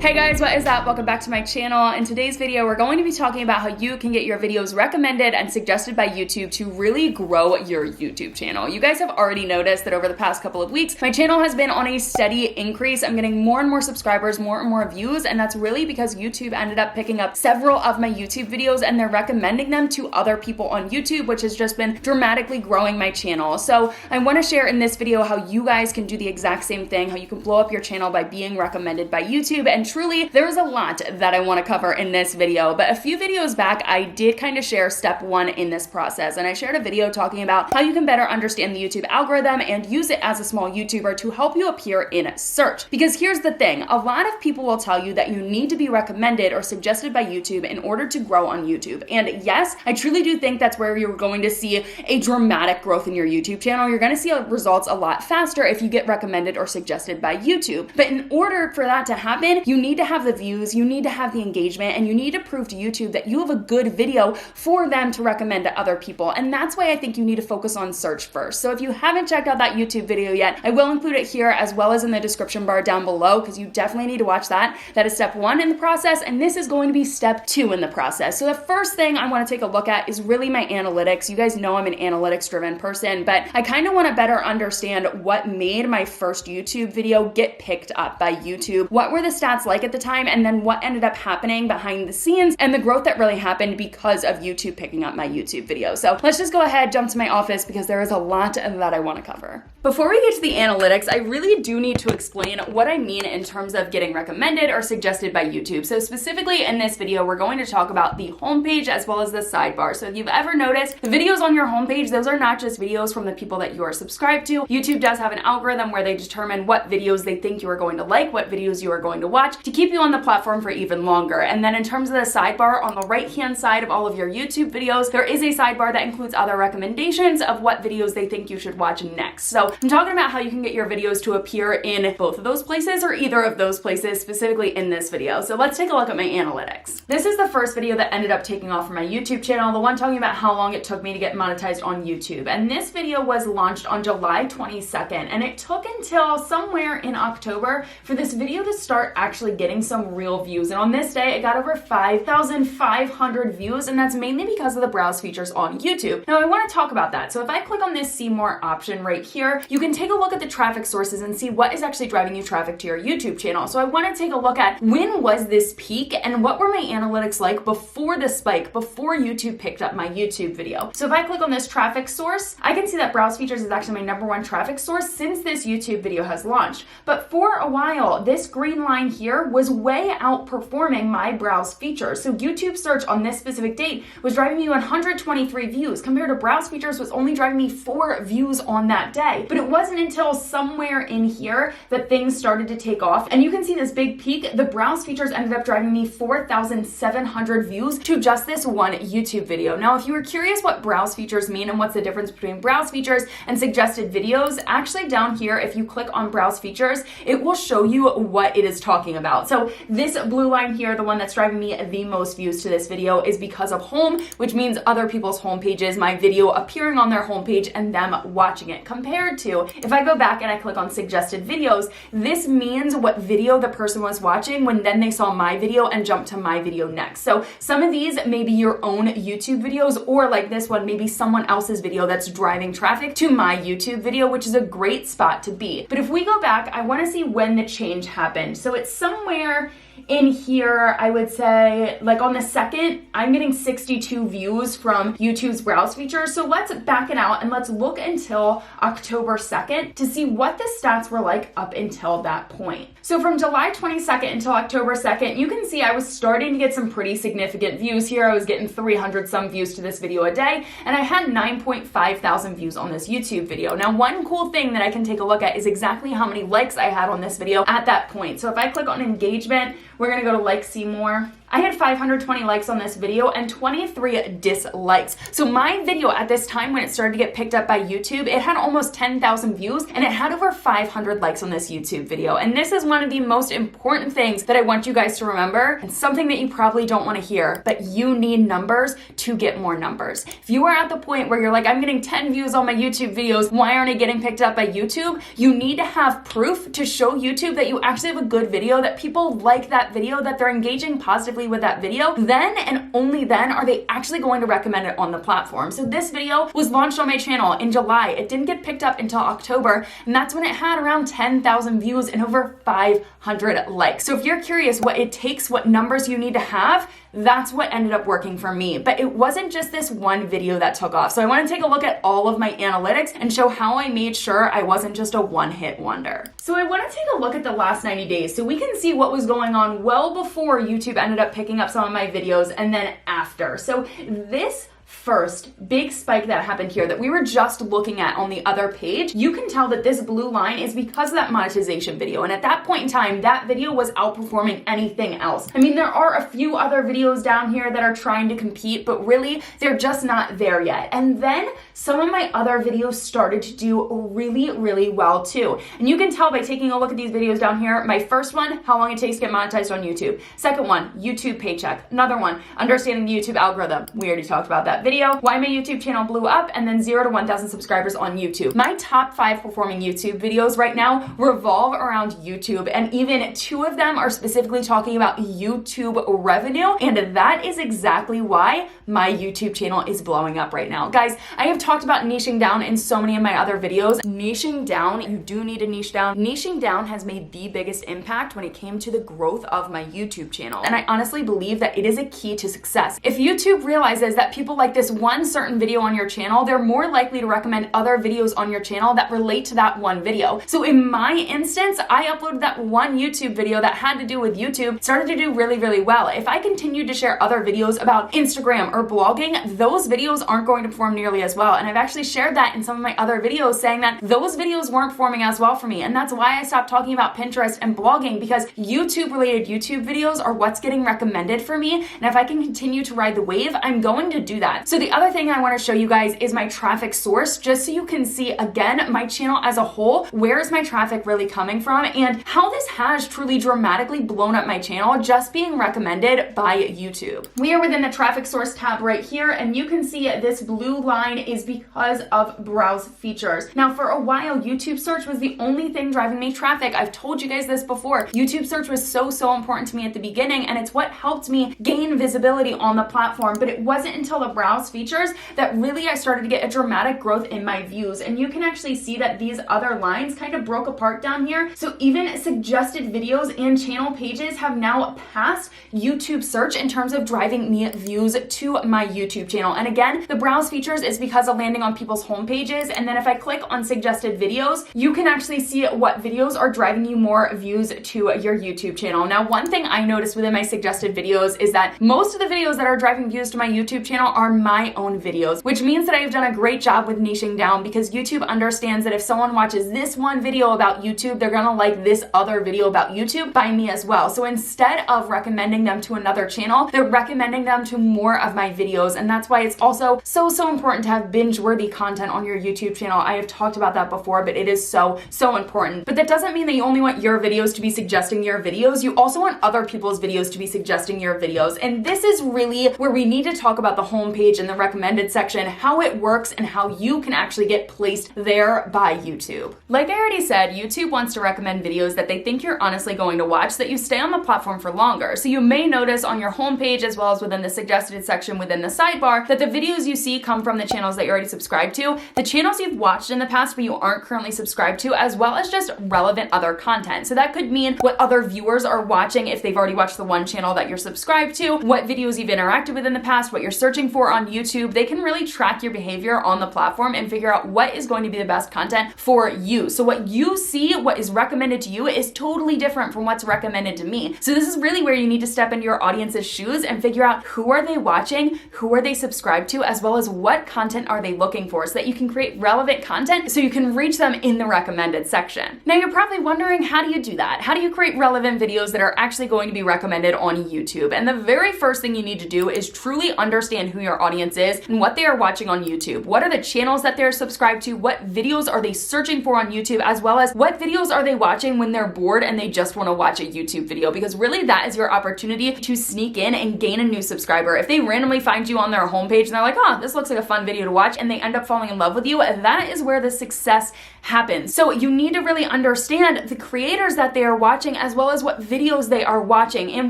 Hey guys, what is up? Welcome back to my channel. In today's video, we're going to be talking about how you can get your videos recommended and suggested by YouTube to really grow your YouTube channel. You guys have already noticed that over the past couple of weeks, my channel has been on a steady increase. I'm getting more and more subscribers, more and more views, and that's really because YouTube ended up picking up several of my YouTube videos and they're recommending them to other people on YouTube, which has just been dramatically growing my channel. So I want to share in this video how you guys can do the exact same thing, how you can blow up your channel by being recommended by YouTube. And truly, there's a lot that I want to cover in this video, but a few videos back, I did kind of share step one in this process, and I shared a video talking about how you can better understand the YouTube algorithm and use it as a small YouTuber to help you appear in search. Because here's the thing, a lot of people will tell you that you need to be recommended or suggested by YouTube in order to grow on YouTube. And yes, I truly do think that's where you're going to see a dramatic growth in your YouTube channel. You're going to see results a lot faster if you get recommended or suggested by YouTube. But in order for that to happen, you need to have the views, you need to have the engagement, and you need to prove to YouTube that you have a good video for them to recommend to other people. And that's why I think you need to focus on search first. So if you haven't checked out that YouTube video yet, I will include it here as well as in the description bar down below, because you definitely need to watch that. That is step one in the process, and this is going to be step two in the process. So the first thing I want to take a look at is really my analytics. You guys know I'm an analytics driven person, but I kind of want to better understand what made my first YouTube video get picked up by YouTube. What were the stats like at the time, and then what ended up happening behind the scenes and the growth that really happened because of YouTube picking up my YouTube video. So let's just go ahead, jump to my office, because there is a lot that I want to cover. Before we get to the analytics, I really do need to explain what I mean in terms of getting recommended or suggested by YouTube. So specifically in this video, we're going to talk about the homepage as well as the sidebar. So if you've ever noticed, the videos on your homepage, those are not just videos from the people that you are subscribed to. YouTube does have an algorithm where they determine what videos they think you are going to like, what videos you are going to watch to keep you on the platform for even longer. And then in terms of the sidebar, on the right-hand side of all of your YouTube videos, there is a sidebar that includes other recommendations of what videos they think you should watch next. So I'm talking about how you can get your videos to appear in both of those places or either of those places, specifically in this video. So let's take a look at my analytics. This is the first video that ended up taking off for my YouTube channel, the one talking about how long it took me to get monetized on YouTube. And this video was launched on July 22nd, and it took until somewhere in October for this video to start actually getting some real views. And on this day, it got over 5,500 views, and that's mainly because of the browse features on YouTube. Now, I want to talk about that. So if I click on this see more option right here, you can take a look at the traffic sources and see what is actually driving you traffic to your YouTube channel. So I want to take a look at when was this peak and what were my analytics like before the spike, before YouTube picked up my YouTube video. So if I click on this traffic source, I can see that browse features is actually my #1 traffic source since this YouTube video has launched. But for a while, this green line here was way outperforming my browse features. So YouTube search on this specific date was driving me 123 views compared to browse features was only driving me 4 views on that day. But it wasn't until somewhere in here that things started to take off. And you can see this big peak. The browse features ended up driving me 4,700 views to just this one YouTube video. Now, if you were curious what browse features mean and what's the difference between browse features and suggested videos, actually down here, if you click on browse features, it will show you what it is talking about. So this blue line here, the one that's driving me the most views to this video, is because of home, which means other people's home pages, my video appearing on their homepage and them watching it, compared to if I go back and I click on suggested videos, this means what video the person was watching when then they saw my video and jumped to my video next. So some of these may be your own YouTube videos, or like this one, maybe someone else's video that's driving traffic to my YouTube video, which is a great spot to be. But if we go back, I want to see when the change happened. So it's somewhere in here, I would say, like on the 2nd, I'm getting 62 views from YouTube's browse feature. So let's back it out and let's look until October 2nd to see what the stats were like up until that point. So from July 22nd until October 2nd, you can see I was starting to get some pretty significant views here. I was getting 300 some views to this video a day, and I had 9.5 thousand views on this YouTube video. Now, one cool thing that I can take a look at is exactly how many likes I had on this video at that point. So if I click on engagement, we're gonna go to like, see more. I had 520 likes on this video and 23 dislikes. So my video at this time when it started to get picked up by YouTube, it had almost 10,000 views and it had over 500 likes on this YouTube video. And this is one of the most important things that I want you guys to remember, and something that you probably don't want to hear, but you need numbers to get more numbers. If you are at the point where you're like, I'm getting 10 views on my YouTube videos, why aren't I getting picked up by YouTube? You need to have proof to show YouTube that you actually have a good video, that people like that video, that they're engaging positively with that video. Then and only then are they actually going to recommend it on the platform. So this video was launched on my channel in July. It didn't get picked up until October, and that's when it had around 10,000 views and over 500 likes. So if you're curious what it takes, what numbers you need to have, that's what ended up working for me. But it wasn't just this one video that took off. So I want to take a look at all of my analytics and show how I made sure I wasn't just a one-hit wonder. So I want to take a look at the last 90 days so we can see what was going on well before YouTube ended up picking up some of my videos and then after. So this first big spike that happened here that we were just looking at on the other page, you can tell that this blue line is because of that monetization video. And at that point in time, that video was outperforming anything else. I mean, there are a few other videos down here that are trying to compete, but really they're just not there yet. And then some of my other videos started to do really, really well too. And you can tell by taking a look at these videos down here. My first one, how long it takes to get monetized on YouTube. Second one, YouTube paycheck. Another one, understanding the YouTube algorithm. We already talked about that video. Why my YouTube channel blew up, and then 0 to 1,000 subscribers on YouTube. My top 5 performing YouTube videos right now revolve around YouTube, and even 2 of them are specifically talking about YouTube revenue, and that is exactly why my YouTube channel is blowing up right now. Guys, I have talked about niching down in so many of my other videos. Niching down, you do need to niche down. Niching down has made the biggest impact when it came to the growth of my YouTube channel, and I honestly believe that it is a key to success. If YouTube realizes that people like this one certain video on your channel, they're more likely to recommend other videos on your channel that relate to that one video. So in my instance, I uploaded that one YouTube video that had to do with YouTube, started to do really, really well. If I continued to share other videos about Instagram or blogging, those videos aren't going to perform nearly as well. And I've actually shared that in some of my other videos, saying that those videos weren't performing as well for me. And that's why I stopped talking about Pinterest and blogging, because YouTube related YouTube videos are what's getting recommended for me. And if I can continue to ride the wave, I'm going to do that. So the other thing I want to show you guys is my traffic source, just so you can see again my channel as a whole. Where is my traffic really coming from, and how this has truly dramatically blown up my channel just being recommended by YouTube. We are within the traffic source tab right here, and you can see this blue line is because of browse features. Now for a while, YouTube search was the only thing driving me traffic. I've told you guys this before. YouTube search was so important to me at the beginning, and it's what helped me gain visibility on the platform. But it wasn't until the browse features that really I started to get a dramatic growth in my views. And you can actually see that these other lines kind of broke apart down here. So even suggested videos and channel pages have now passed YouTube search in terms of driving me views to my YouTube channel. And again, the browse features is because of landing on people's home pages. And then if I click on suggested videos, you can actually see what videos are driving you more views to your YouTube channel. Now, one thing I noticed within my suggested videos is that most of the videos that are driving views to my YouTube channel are my own videos, which means that I've done a great job with niching down, because YouTube understands that if someone watches this one video about YouTube, they're gonna like this other video about YouTube by me as well. So instead of recommending them to another channel, they're recommending them to more of my videos. And that's why it's also so important to have binge-worthy content on your YouTube channel. I have talked about that before, but it is so important. But that doesn't mean that you only want your videos to be suggesting your videos. You also want other people's videos to be suggesting your videos. And this is really where we need to talk about the homepage and the recommended section, how it works, and how you can actually get placed there by YouTube. Like I already said, YouTube wants to recommend videos that they think you're honestly going to watch, so that you stay on the platform for longer. So you may notice on your homepage, as well as within the suggested section within the sidebar, that the videos you see come from the channels that you're already subscribed to, the channels you've watched in the past but you aren't currently subscribed to, as well as just relevant other content. So that could mean what other viewers are watching if they've already watched the one channel that you're subscribed to, what videos you've interacted with in the past, what you're searching for on YouTube, they can really track your behavior on the platform and figure out what is going to be the best content for you. So what you see, what is recommended to you is totally different from what's recommended to me. So this is really where you need to step into your audience's shoes and figure out who are they watching, who are they subscribed to, as well as what content are they looking for so that you can create relevant content so you can reach them in the recommended section. Now you're probably wondering, how do you do that? How do you create relevant videos that are actually going to be recommended on YouTube? And the very first thing you need to do is truly understand who your audience is and what they are watching on YouTube. What are the channels that they're subscribed to? What videos are they searching for on YouTube? As well as what videos are they watching when they're bored and they just want to watch a YouTube video? Because really that is your opportunity to sneak in and gain a new subscriber. If they randomly find you on their homepage and they're like, oh, this looks like a fun video to watch, and they end up falling in love with you, that is where the success happens. So you need to really understand the creators that they are watching as well as what videos they are watching. And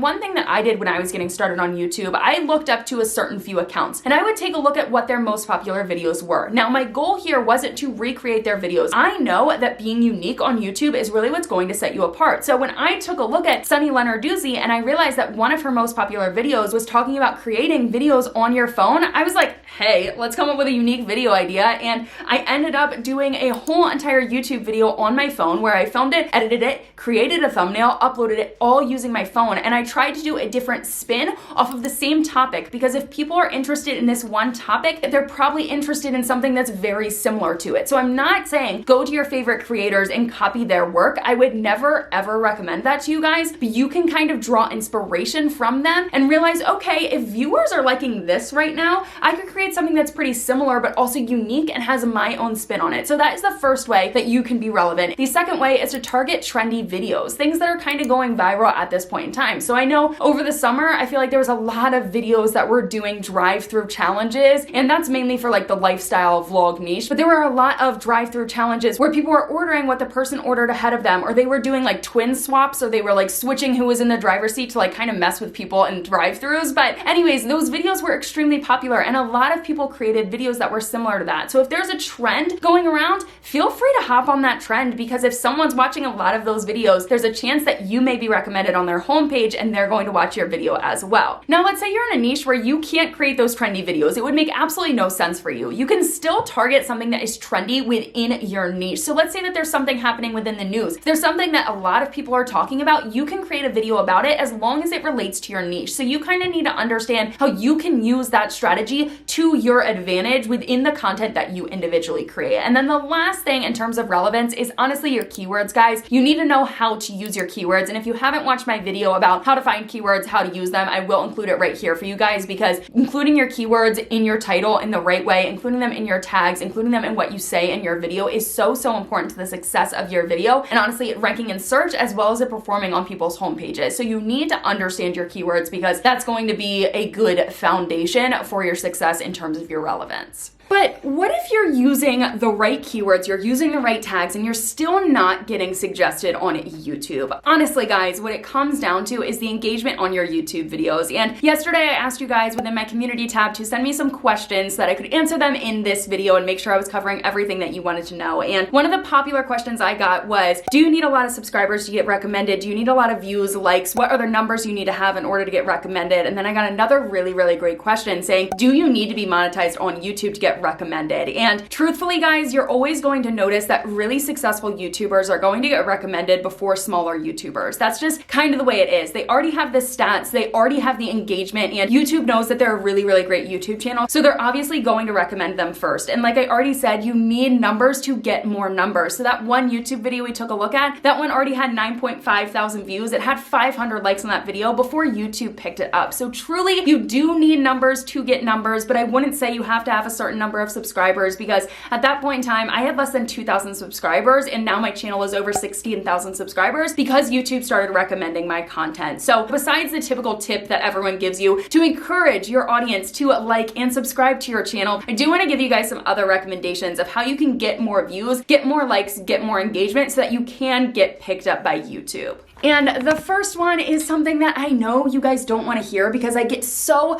one thing that I did when I was getting started on YouTube, I looked up to a certain few accounts and I would take a look at what their most popular videos were. Now my goal here wasn't to recreate their videos. I know that being unique on YouTube is really what's going to set you apart. So when I took a look at Sunny Lenarduzzi and I realized that one of her most popular videos was talking about creating videos on your phone, I was like, hey, let's come up with a unique video idea. And I ended up doing a whole entire YouTube video on my phone where I filmed it, edited it, created a thumbnail, uploaded it all using my phone. And I tried to do a different spin off of the same topic, because if people are interested in this one topic, they're probably interested in something that's very similar to it. So I'm not saying go to your favorite creators and copy their work. I would never ever recommend that to you guys, but you can kind of draw inspiration from them and realize, okay, if viewers are liking this right now, I could create something that's pretty similar but also unique and has my own spin on it. So that is the first way that you can be relevant. The second way is to target trendy videos, things that are kind of going viral at this point in time. So I know over the summer, I feel like there was a lot of videos that were doing drive-through challenges, and that's mainly for like the lifestyle vlog niche, but there were a lot of drive-through challenges where people were ordering what the person ordered ahead of them, or they were doing like twin swaps, so they were like switching who was in the driver's seat to like kind of mess with people in drive-throughs. But anyways, those videos were extremely popular and a lot of people created videos that were similar to that. So if there's a trend going around, feel free to hop on that trend, because if someone's watching a lot of those videos, there's a chance that you may be recommended on their homepage and they're going to watch your video as well. Now let's say you're in a niche where you can't create those trendy videos. It would make absolutely no sense for you. You can still target something that is trendy within your niche. So let's say that there's something happening within the news. If there's something that a lot of people are talking about, you can create a video about it as long as it relates to your niche. So you kind of need to understand how you can use that strategy to your advantage within the content that you individually create. And then the last thing in terms of relevance is honestly your keywords, guys. You need to know how to use your keywords. And if you haven't watched my video about how to find keywords, how to use them, I will include it right here for you guys, because including your keywords in your title in the right way, including them in your tags, including them in what you say in your video is so important to the success of your video, and honestly ranking in search as well as it performing on people's home pages. So you need to understand your keywords, because that's going to be a good foundation for your success in terms of your relevance. But what if you're using the right keywords, you're using the right tags, and you're still not getting suggested on YouTube? Honestly, guys, what it comes down to is the engagement on your YouTube videos. And yesterday I asked you guys within my community tab to send me some questions so that I could answer them in this video and make sure I was covering everything that you wanted to know. And one of the popular questions I got was, do you need a lot of subscribers to get recommended? Do you need a lot of views, likes? What are the numbers you need to have in order to get recommended? And then I got another really great question saying, do you need to be monetized on YouTube to get recommended? And truthfully, guys, you're always going to notice that really successful YouTubers are going to get recommended before smaller YouTubers. That's just kind of the way it is. They already have the stats, they already have the engagement, and YouTube knows that they're a really great YouTube channel, so they're obviously going to recommend them first. And like I already said, you need numbers to get more numbers. So that one YouTube video we took a look at, that one already had 9.5 thousand views. It had 500 likes on that video before YouTube picked it up. So truly, you do need numbers to get numbers, but I wouldn't say you have to have a certain number of subscribers, because at that point in time, I had less than 2,000 subscribers, and now my channel is over 16,000 subscribers because YouTube started recommending my content. So besides the typical tip that everyone gives you to encourage your audience to like and subscribe to your channel, I do want to give you guys some other recommendations of how you can get more views, get more likes, get more engagement so that you can get picked up by YouTube. And the first one is something that I know you guys don't want to hear, because I get so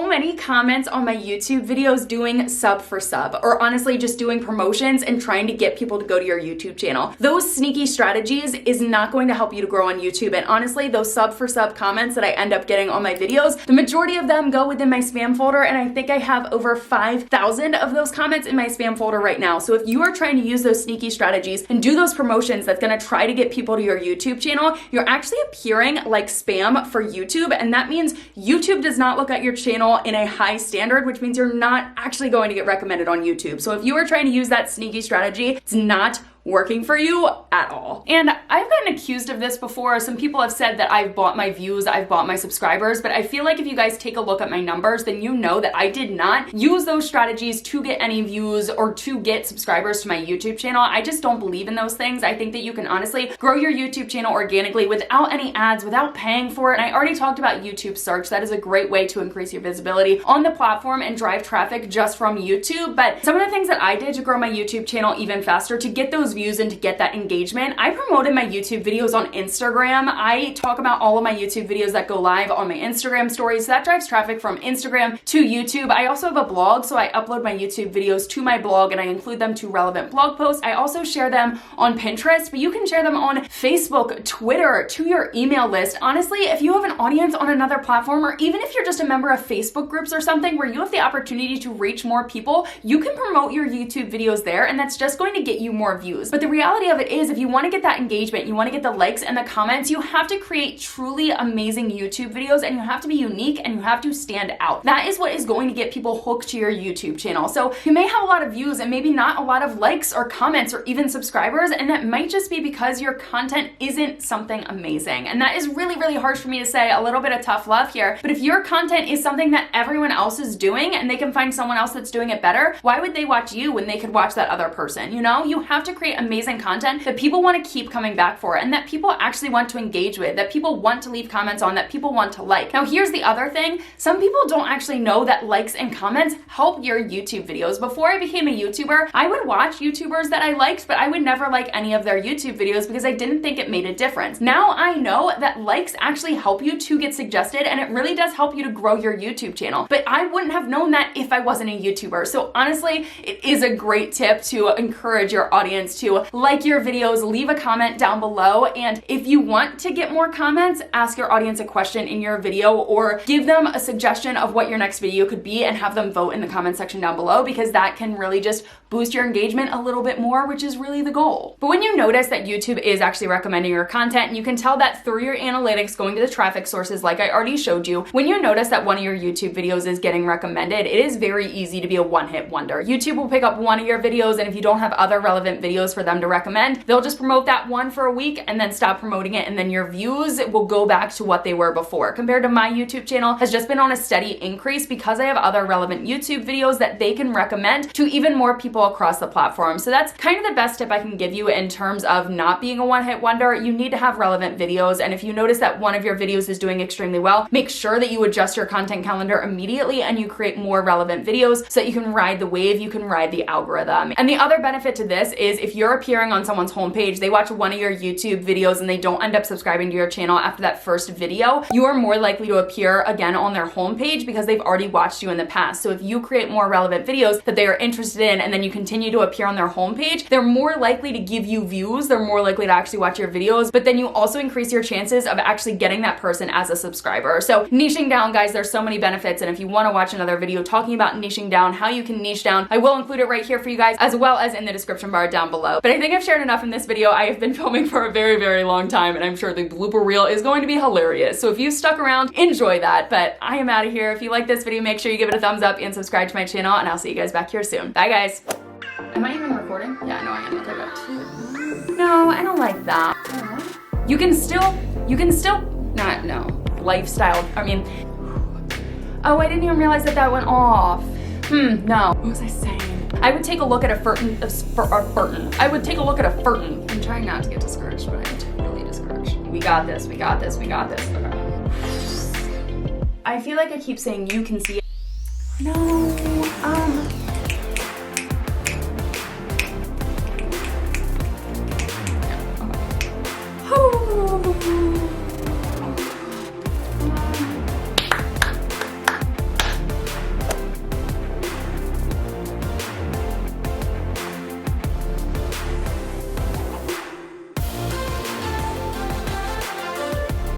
many comments on my YouTube videos doing sub for sub, or honestly just doing promotions and trying to get people to go to your YouTube channel. Those sneaky strategies is not going to help you to grow on YouTube. And honestly, those sub for sub comments that I end up getting on my videos, the majority of them go within my spam folder, and I think I have over 5,000 of those comments in my spam folder right now. So if you are trying to use those sneaky strategies and do those promotions that's gonna try to get people to your YouTube channel, you're actually appearing like spam for YouTube, and that means YouTube does not look at your channel in a high standard, which means you're not actually going to get recommended on YouTube. So if you are trying to use that sneaky strategy, it's not working for you at all. And I've gotten accused of this before. Some people have said that I've bought my views, I've bought my subscribers, but I feel like if you guys take a look at my numbers, then you know that I did not use those strategies to get any views or to get subscribers to my YouTube channel. I just don't believe in those things. I think that you can honestly grow your YouTube channel organically without any ads, without paying for it. And I already talked about YouTube search. That is a great way to increase your visibility on the platform and drive traffic just from YouTube. But some of the things that I did to grow my YouTube channel even faster, to get those views and to get that engagement, I promoted my YouTube videos on Instagram. I talk about all of my YouTube videos that go live on my Instagram stories. So that drives traffic from Instagram to YouTube. I also have a blog, so I upload my YouTube videos to my blog and I include them to relevant blog posts. I also share them on Pinterest, but you can share them on Facebook, Twitter, to your email list. Honestly, if you have an audience on another platform, or even if you're just a member of Facebook groups or something where you have the opportunity to reach more people, you can promote your YouTube videos there, and that's just going to get you more views. But the reality of it is, if you want to get that engagement, you want to get the likes and the comments, you have to create truly amazing YouTube videos, and you have to be unique and you have to stand out. That is what is going to get people hooked to your YouTube channel. So you may have a lot of views and maybe not a lot of likes or comments or even subscribers, and that might just be because your content isn't something amazing. And that is really, really harsh for me to say, a little bit of tough love here. But if your content is something that everyone else is doing and they can find someone else that's doing it better, why would they watch you when they could watch that other person? You know, you have to create amazing content that people want to keep coming back for, and that people actually want to engage with, that people want to leave comments on, that people want to like. Now, here's the other thing. Some people don't actually know that likes and comments help your YouTube videos. Before I became a YouTuber, I would watch YouTubers that I liked, but I would never like any of their YouTube videos because I didn't think it made a difference. Now I know that likes actually help you to get suggested, and it really does help you to grow your YouTube channel. But I wouldn't have known that if I wasn't a YouTuber. So honestly, it is a great tip to encourage your audience to like your videos, leave a comment down below, and if you want to get more comments, ask your audience a question in your video or give them a suggestion of what your next video could be and have them vote in the comment section down below, because that can really just boost your engagement a little bit more, which is really the goal. But when you notice that YouTube is actually recommending your content, and you can tell that through your analytics going to the traffic sources like I already showed you, when you notice that one of your YouTube videos is getting recommended, it is very easy to be a one-hit wonder. YouTube will pick up one of your videos, and if you don't have other relevant videos for them to recommend, they'll just promote that one for a week and then stop promoting it, and then your views will go back to what they were before. Compared to my YouTube channel has just been on a steady increase because I have other relevant YouTube videos that they can recommend to even more people across the platform. So that's kind of the best tip I can give you in terms of not being a one-hit wonder. You need to have relevant videos, and if you notice that one of your videos is doing extremely well, make sure that you adjust your content calendar immediately and you create more relevant videos so that you can ride the wave, you can ride the algorithm. And the other benefit to this is if you're appearing on someone's homepage, they watch one of your YouTube videos and they don't end up subscribing to your channel after that first video, you are more likely to appear again on their homepage because they've already watched you in the past. So if you create more relevant videos that they are interested in and then you continue to appear on their homepage, they're more likely to give you views, they're more likely to actually watch your videos, but then you also increase your chances of actually getting that person as a subscriber. So niching down, guys, there's so many benefits, and if you want to watch another video talking about niching down, how you can niche down, I will include it right here for you guys, as well as in the description bar down below. But I think I've shared enough in this video. I have been filming for a very, very long time, and I'm sure the blooper reel is going to be hilarious. So if you stuck around, enjoy that. But I am out of here. If you like this video, make sure you give it a thumbs up and subscribe to my channel, and I'll see you guys back here soon. Bye, guys. Am I even recording? Yeah, no, I am. Okay, go. No, I don't like that. You can still, not, no. Lifestyle, I mean, oh, I didn't even realize that that went off. No. What was I saying? I would take a look at a I would take a look at a furtin. I'm trying not to get discouraged, but I'm totally discouraged. We got this, we got this, we got this. Okay. I feel like I keep saying you can see it. No.